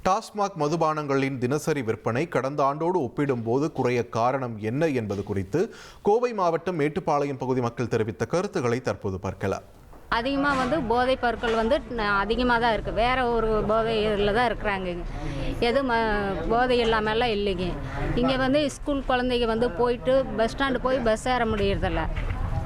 டாஸ்மாக் மதுபானங்களின் தினசரி விற்பனை கடந்த ஆண்டோடு ஒப்பிடும்போது குறைய காரணம் என்ன என்பது குறித்து கோவை மாவட்டம் மேட்டுப்பாளையம் பகுதி மக்கள் தெரிவித்த கருத்துக்களை தற்போது பார்க்கலாம். அதிகமாக போதை பொருட்கள் அதிகமாக தான் இருக்குது. வேற ஒரு போதை இதில் தான் இருக்கிறாங்க. எதுவும் போதை இல்லாமலாம் இல்லைங்க. இங்கே ஸ்கூல் குழந்தைங்க போயிட்டு பஸ் ஸ்டாண்டு போய் பஸ் ஏற முடியறதில்ல.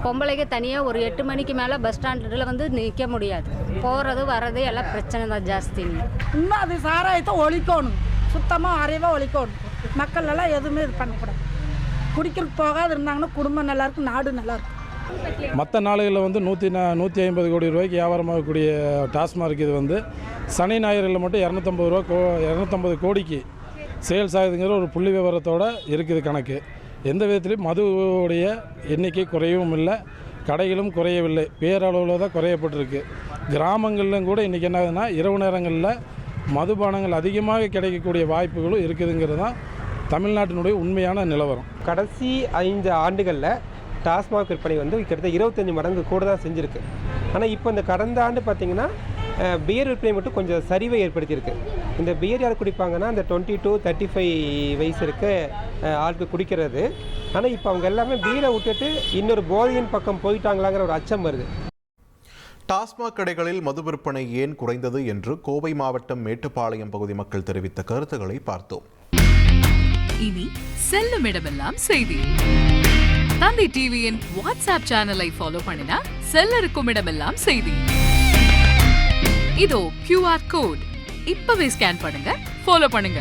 பொம்பளைக்கு தனியாக ஒரு 8 மணிக்கு மேலே பஸ் ஸ்டாண்டில் நிற்க முடியாது. போகிறது வர்றது எல்லாம் பிரச்சனை தான் ஜாஸ்திங்க. இன்னும் அது சாராயத்தை ஒழிக்கணும், சுத்தமாக அறைவாக ஒழிக்கணும். மக்கள் எல்லாம் எதுவுமே இது பண்ணக்கூடாது. குடிக்கிறதுக்கு போகாது இருந்தாங்கன்னா குடும்பம் நல்லாயிருக்கும், நாடு நல்லாயிருக்கும். மற்ற நாடுகளில் 150 கோடி ரூபாய்க்கு வியாபாரமாகக்கூடிய டாஸ்மாக் இது சனி ஞாயிறில் மட்டும் 250 கோடிக்கு சேல்ஸ் ஆகுதுங்கிற ஒரு புள்ளி விவரத்தோடு இருக்குது கணக்கு. எந்த விதத்திலையும் மதுவுடைய எண்ணிக்கை குறையவும் இல்லை, கடைகளும் குறையவில்லை, பேரளவில் தான் குறையப்பட்டிருக்கு. கிராமங்களிலும் கூட இன்றைக்கி என்ன ஆகுதுன்னா இரவு நேரங்களில் மதுபானங்கள் அதிகமாக கிடைக்கக்கூடிய வாய்ப்புகளும் இருக்குதுங்கிறது தான் தமிழ்நாட்டினுடைய உண்மையான நிலவரம். கடைசி 5 ஆண்டுகளில் டாஸ்மாக் விற்பனை கிட்டத்தட்ட 25 மடங்கு கூட தான் செஞ்சுருக்கு. ஆனால் இப்போ இந்த கடந்த ஆண்டு பார்த்திங்கன்னா பியர் விற்பனை மட்டும் கொஞ்சம் சரிவை ஏற்படுத்தியிருக்கு. இந்த பியர் யார் குடிப்பாங்கன்னா இந்த 20 to 35 வயசு இருக்க ஆளுக்கு குடிக்கிறது. ஆனால் இப்போ அவங்க எல்லாமே பீரை விட்டுட்டு இன்னொரு போதையின் பக்கம் போயிட்டாங்களாங்கிற ஒரு அச்சம் வருது. டாஸ்மாக் கடைகளில் மது விற்பனை ஏன் குறைந்தது என்று கோவை மாவட்டம் மேட்டுப்பாளையம் பகுதி மக்கள் தெரிவித்த கருத்துக்களை பார்த்தோம். இனி செல்லும் இடமெல்லாம் செய்தி. தந்தி டிவியின் வாட்ஸ்அப் சேனலை ஃபாலோ பண்ணினா செல்ல இருக்கும் இடமெல்லாம் செய்தி. இதோ QR கோட் இப்பவே ஸ்கேன் பண்ணுங்க, ஃபாலோ பண்ணுங்க.